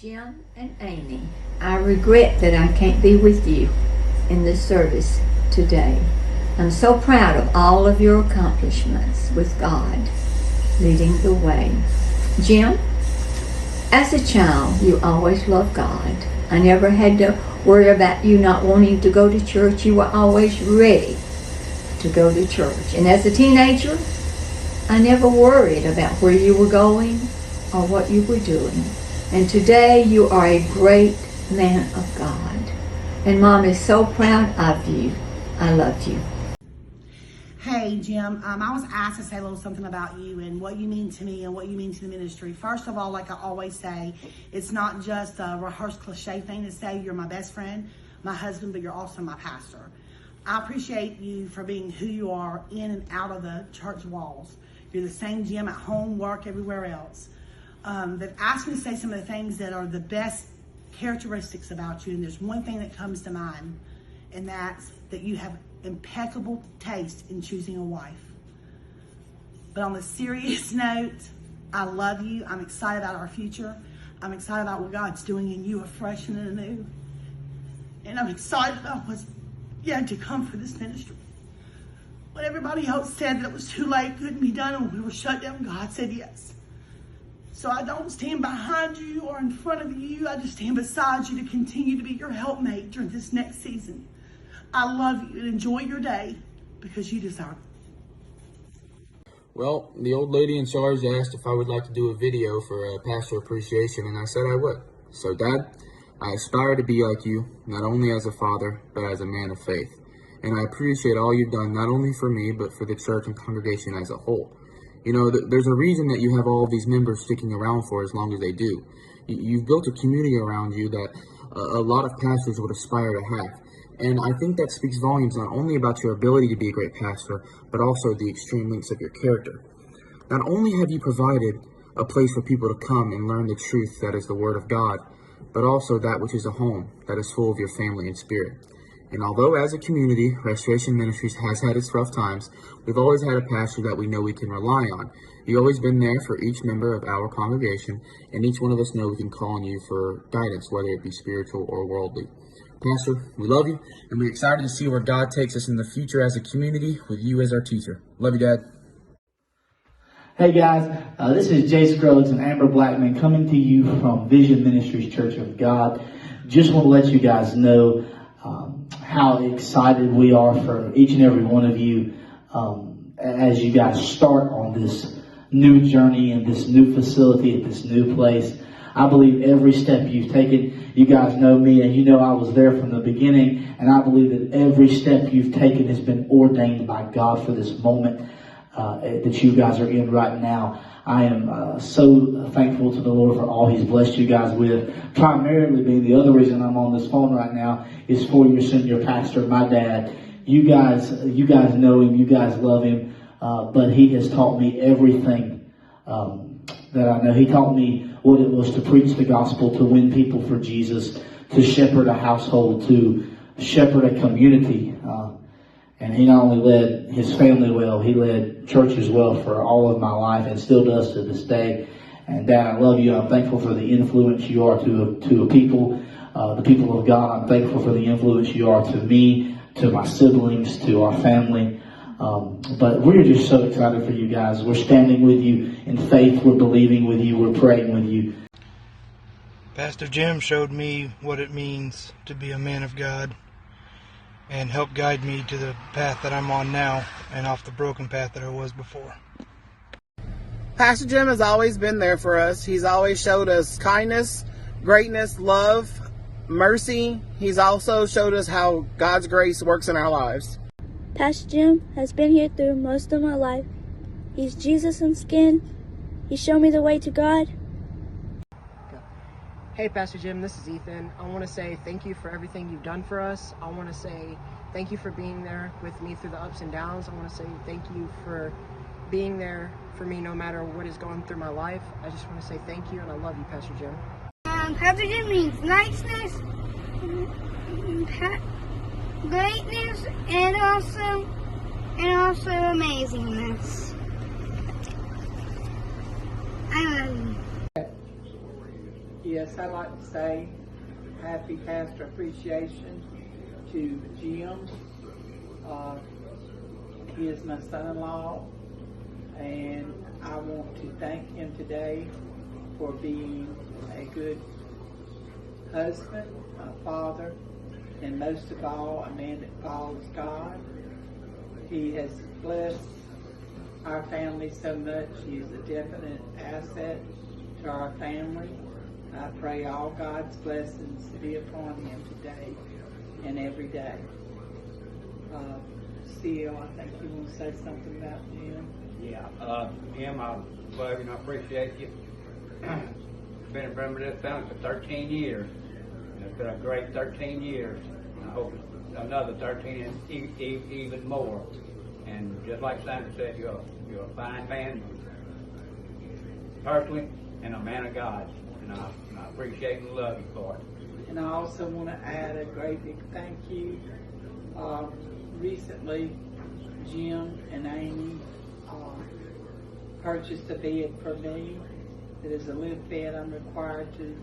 Jim and Amy, I regret that I can't be with you in this service today. I'm so proud of all of your accomplishments with God leading the way. Jim, as a child, you always loved God. I never had to worry about you not wanting to go to church. You were always ready to go to church. And as a teenager, I never worried about where you were going or what you were doing. And today you are a great man of God. And Mom is so proud of you. I love you. Hey, Jim, I was asked to say a little something about you and what you mean to me and what you mean to the ministry. First of all, like I always say, it's not just a rehearsed cliche thing to say you're my best friend, my husband, but you're also my pastor. I appreciate you for being who you are in and out of the church walls. You're the same Jim at home, work, everywhere else. They've asked me to say some of the things that are the best characteristics about you, and there's one thing that comes to mind, and that's that you have impeccable taste in choosing a wife. But on a serious note, I love you. I'm excited about our future. I'm excited about what God's doing in you afresh and anew. And I'm excited about what's yet to come for this ministry. When everybody else said that it was too late, couldn't be done, and we were shut down, God said yes. So I don't stand behind you or in front of you. I just stand beside you to continue to be your helpmate during this next season. I love you and enjoy your day because you deserve it. Well, the old lady in charge asked if I would like to do a video for pastor appreciation, and I said I would. So, Dad, I aspire to be like you, not only as a father, but as a man of faith. And I appreciate all you've done, not only for me, but for the church and congregation as a whole. You know, there's a reason that you have all of these members sticking around for as long as they do. You've built a community around you that a lot of pastors would aspire to have. And I think that speaks volumes not only about your ability to be a great pastor, but also the extreme lengths of your character. Not only have you provided a place for people to come and learn the truth that is the Word of God, but also that which is a home that is full of your family and spirit. And although as a community, Restoration Ministries has had its rough times, we've always had a pastor that we know we can rely on. You've always been there for each member of our congregation, and each one of us know we can call on you for guidance, whether it be spiritual or worldly. Pastor, we love you, and we're excited to see where God takes us in the future as a community with you as our teacher. Love you, Dad. Hey guys, this is Jay Scruggs and Amber Blackman coming to you from Vision Ministries Church of God. Just want to let you guys know how excited we are for each and every one of you as you guys start on this new journey and this new facility at this new place. I believe every step you've taken, you guys know me and you know I was there from the beginning, and I believe that every step you've taken has been ordained by God for this moment that you guys are in right now. I am so thankful to the Lord for all He's blessed you guys with. Primarily being the other reason I'm on this phone right now is for your senior pastor, my dad. You guys know him, you guys love him, but he has taught me everything that I know. He taught me what it was to preach the gospel, to win people for Jesus, to shepherd a household, to shepherd a community. And he not only led his family well, he led churches well for all of my life and still does to this day. And Dad, I love you. I'm thankful for the influence you are to a people, the people of God. I'm thankful for the influence you are to me, to my siblings, to our family. But we're just so excited for you guys. We're standing with you in faith. We're believing with you. We're praying with you. Pastor Jim showed me what it means to be a man of God and helped guide me to the path that I'm on now and off the broken path that I was before. Pastor Jim has always been there for us. He's always showed us kindness, greatness, love, mercy. He's also showed us how God's grace works in our lives. Pastor Jim has been here through most of my life. He's Jesus in skin. He showed me the way to God. Hey Pastor Jim, this is Ethan. I want to say thank you for everything you've done for us. I want to say thank you for being there with me through the ups and downs. I want to say thank you for being there for me no matter what is going through my life. I just want to say thank you, and I love you, Pastor Jim. Pastor Jim means niceness, greatness, and also amazingness. I love you. Yes, I'd like to say happy Pastor Appreciation to Jim. He is my son-in-law, and I want to thank him today for being a good husband, a father, and most of all, a man that follows God. He has blessed our family so much. He is a definite asset to our family. I pray all God's blessings be upon him today and every day. Seal, I think you want to say something about Jim. Yeah, Jim, I love you and I appreciate you. Been a member of this family for 13 years. And it's been a great 13 years. I hope it's another 13 and even more. And just like Simon said, you're a fine man, personally, and a man of God. And I appreciate and love you for it. And I also want to add a great big thank you. Recently, Jim and Amy purchased a bed for me. It is a lift bed. I'm required to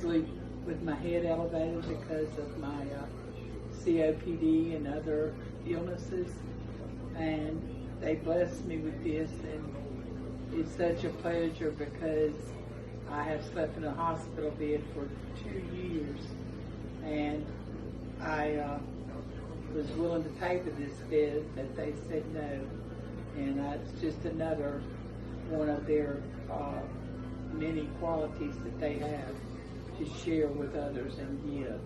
sleep with my head elevated because of my COPD and other illnesses. And they blessed me with this, and it's such a pleasure because I have slept in a hospital bed for 2 years, and I was willing to pay for this bed, but they said no. And it's just another one of their many qualities that they have to share with others and give.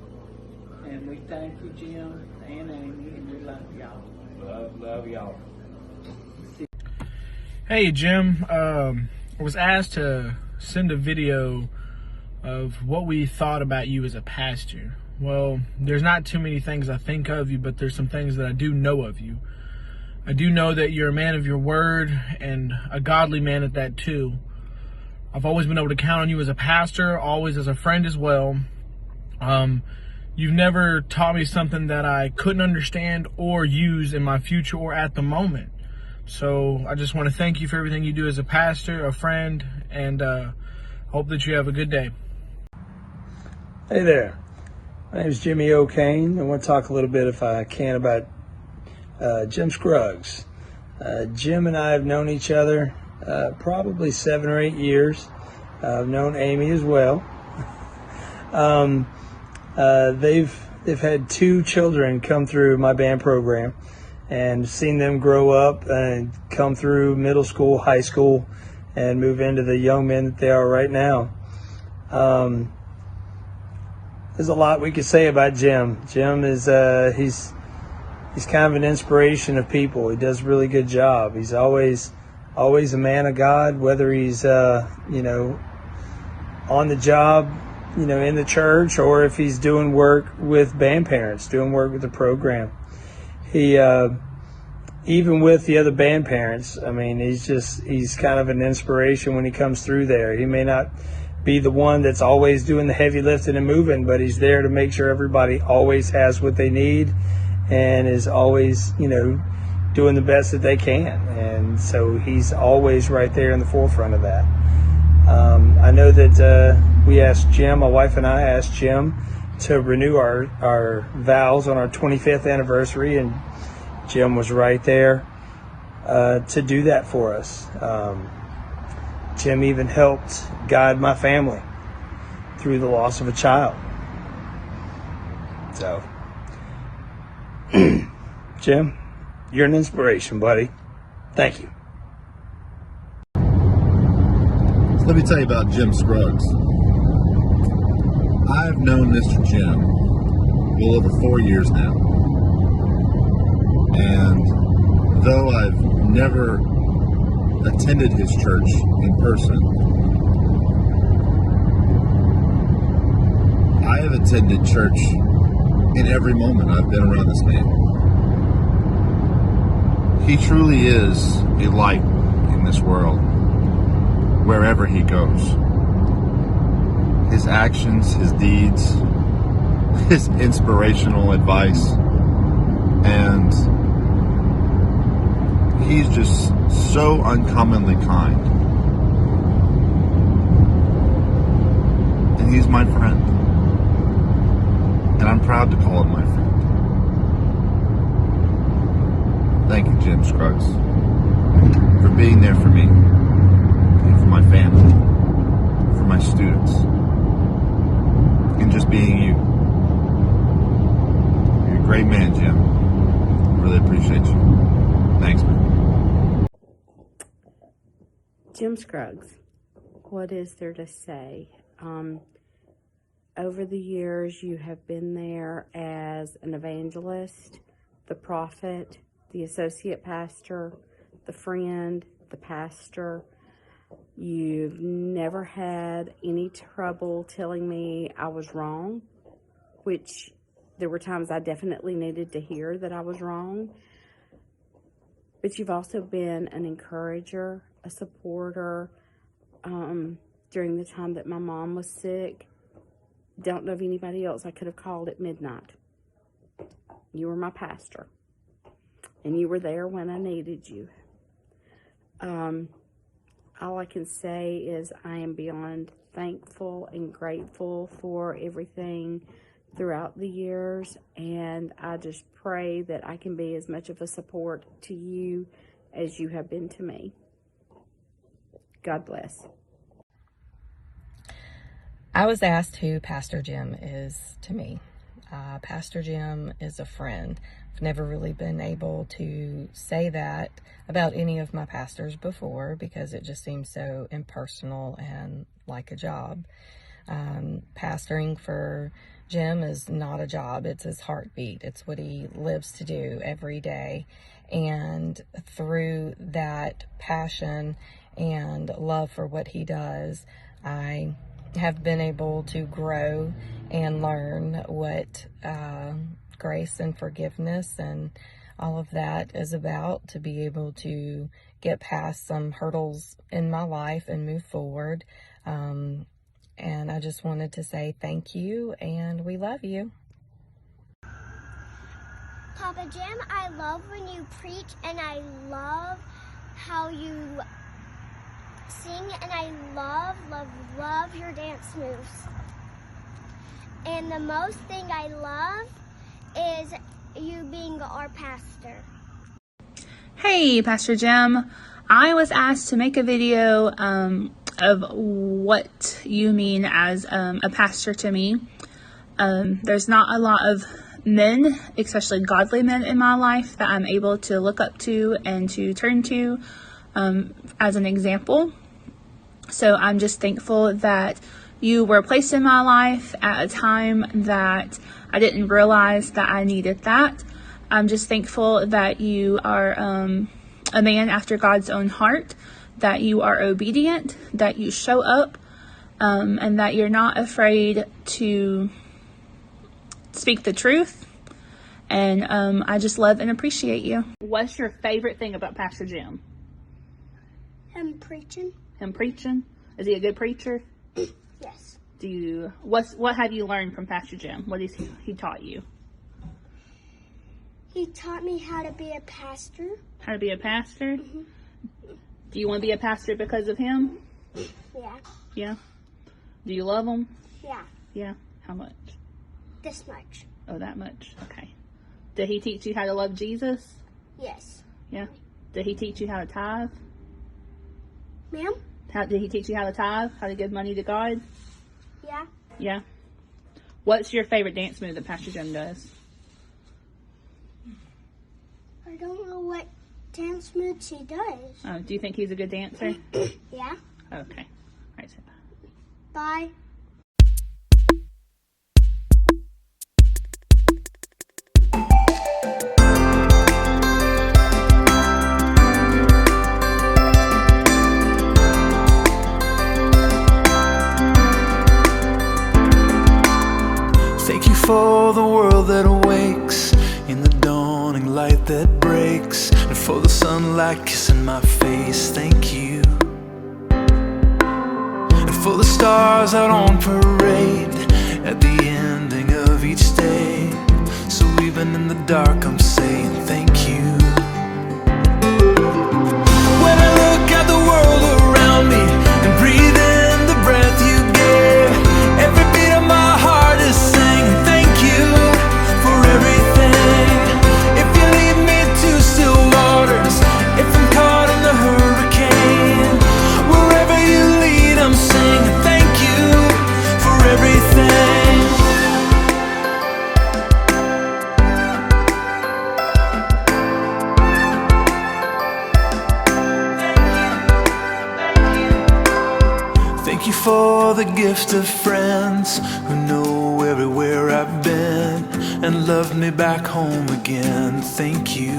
And we thank you, Jim and Amy, and we love y'all. Love y'all. Hey, Jim. I was asked to send a video of what we thought about you as a pastor. Well, there's not too many things I think of you, but there's some things that I do know of you. I do know that you're a man of your word and a godly man at that too. I've always been able to count on you as a pastor, always as a friend as well. You've never taught me something that I couldn't understand or use in my future or at the moment. So I just want to thank you for everything you do as a pastor, a friend, and hope that you have a good day. Hey there. My name is Jimmy O'Kane. I want to talk a little bit, if I can, about Jim Scruggs. Jim and I have known each other probably 7 or 8 years. I've known Amy as well. They've had 2 children come through my band program, and seen them grow up and come through middle school, high school, and move into the young men that they are right now. There's a lot we could say about Jim. Jim is he's kind of an inspiration of people. He does a really good job. He's always a man of God, whether he's on the job, in the church, or if he's doing work with band parents, doing work with the program. He even with the other band parents, I mean, he's kind of an inspiration when he comes through there. He may not be the one that's always doing the heavy lifting and moving, but he's there to make sure everybody always has what they need and is always, doing the best that they can. And so he's always right there in the forefront of that. I know that we asked Jim, my wife and I asked Jim to renew our vows on our 25th anniversary, and Jim was right there to do that for us. Jim even helped guide my family through the loss of a child. So, Jim, you're an inspiration, buddy. Thank you. So let me tell you about Jim Scruggs. I've known Mr. Jim a little over 4 years now. And though I've never attended his church in person, I have attended church in every moment I've been around this man. He truly is a light in this world, wherever he goes. His actions, his deeds, his inspirational advice, and he's just so uncommonly kind. And he's my friend. And I'm proud to call him my friend. Thank you, Jim Scruggs, for being there for me, and for my family, for my students, and just being you. You're a great man, Jim. I really appreciate you. Thanks, man. Jim Scruggs, what is there to say? Over the years, you have been there as an evangelist, the prophet, the associate pastor, the friend, the pastor. You've never had any trouble telling me I was wrong, which there were times I definitely needed to hear that I was wrong. But you've also been an encourager, a supporter. During the time that my mom was sick, don't know of anybody else I could have called at midnight. You were my pastor, and you were there when I needed you. All I can say is I am beyond thankful and grateful for everything throughout the years, and I just pray that I can be as much of a support to you as you have been to me. God bless. I was asked who Pastor Jim is to me. Pastor Jim is a friend. I've never really been able to say that about any of my pastors before because it just seems so impersonal and like a job. Pastoring for Jim is not a job. It's his heartbeat. It's what he lives to do every day. And through that passion and love for what he does, I have been able to grow and learn what grace and forgiveness and all of that is about, to be able to get past some hurdles in my life and move forward. And I just wanted to say thank you, and we love you. Papa Jim, I love when you preach, and I love how you sing, and I love your dance moves. And the most thing I love is you being our pastor. Hey, Pastor Jim. I was asked to make a video of what you mean as a pastor to me. There's not a lot of men, especially godly men in my life, that I'm able to look up to and to turn to as an example. So I'm just thankful that you were placed in my life at a time that I didn't realize that I needed that. I'm just thankful that you are a man after God's own heart, that you are obedient, that you show up, and that you're not afraid to speak the truth. And I just love and appreciate you. What's your favorite thing about Pastor Jim? Him preaching. Him preaching? Is he a good preacher? Yes. What have you learned from Pastor Jim? What has he taught you? He taught me how to be a pastor. How to be a pastor? Mm-hmm. Do you want to be a pastor because of him? Yeah. Yeah. Do you love him? Yeah. Yeah. How much? This much. Oh, that much. Okay. Did he teach you how to love Jesus? Yes. Yeah. Did he teach you how to tithe? Ma'am? Did he teach you how to tithe? How to give money to God? Yeah. Yeah. What's your favorite dance move that Pastor Jim does? I don't know what dance moves he does. Oh, do you think he's a good dancer? Yeah. Okay. All right. So bye. Thank you for the world that awakes in the dawning light that breaks, and for the sunlight kissing my face. Thank you. And for the stars out on parade at the ending of each day. So even in the dark I'm saying thank you. When I look at the world around me and breathe in the breath you gave, every Thank you for the gift of friends who know everywhere I've been and loved me back home again. Thank you.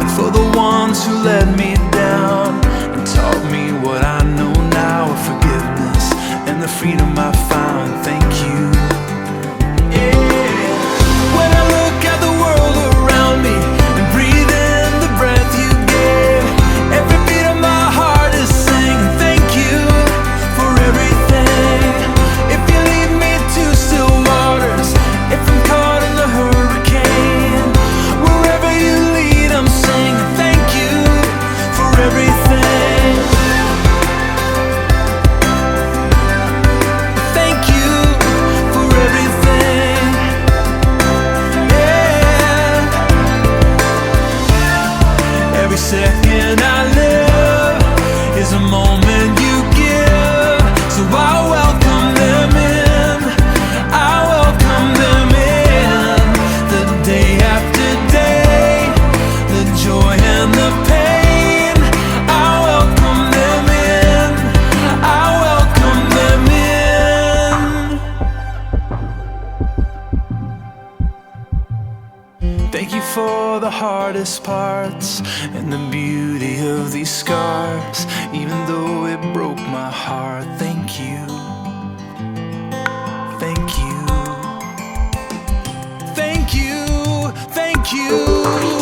And for the ones who let me down and taught me what I know now of forgiveness and the freedom I found. Thank you. Yeah. When I look at the world around me and breathe in the breath you gave, every beat of my heart is singing thank you for everything. If you lead me to still waters, if I'm caught in the hurricane, wherever you lead I'm singing thank you for everything. Thank you for everything. Yeah. Every second I live is a moment you give, so I welcome them in. I welcome them in. The day after day, the joy and the pain, I welcome them in. I welcome them in. Thank you for the hardest parts and the beauty of these scars, even though it broke my heart. Thank you. Thank you. Thank you. Thank you.